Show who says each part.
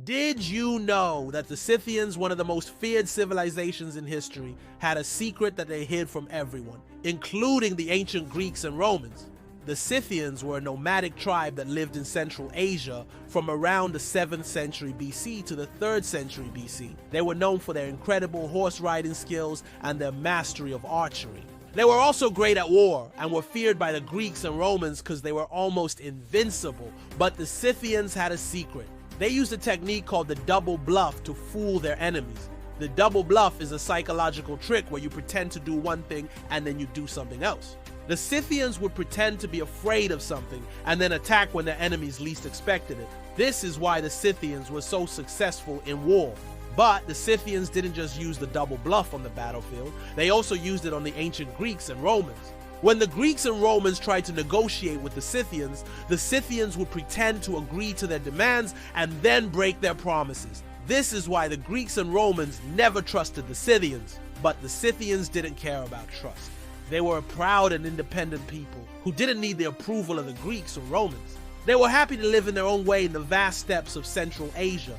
Speaker 1: Did you know that the Scythians, one of the most feared civilizations in history, had a secret that they hid from everyone, including the ancient Greeks and Romans? The Scythians were a nomadic tribe that lived in Central Asia from around the 7th century BC to the 3rd century BC. They were known for their incredible horse riding skills and their mastery of archery. They were also great at war and were feared by the Greeks and Romans because they were almost invincible. But the Scythians had a secret. They used a technique called the double bluff to fool their enemies. The double bluff is a psychological trick where you pretend to do one thing and then you do something else. The Scythians would pretend to be afraid of something and then attack when their enemies least expected it. This is why the Scythians were so successful in war. But the Scythians didn't just use the double bluff on the battlefield, they also used it on the ancient Greeks and Romans. When the Greeks and Romans tried to negotiate with the Scythians would pretend to agree to their demands and then break their promises. This is why the Greeks and Romans never trusted the Scythians, but the Scythians didn't care about trust. They were a proud and independent people who didn't need the approval of the Greeks or Romans. They were happy to live in their own way in the vast steppes of Central Asia.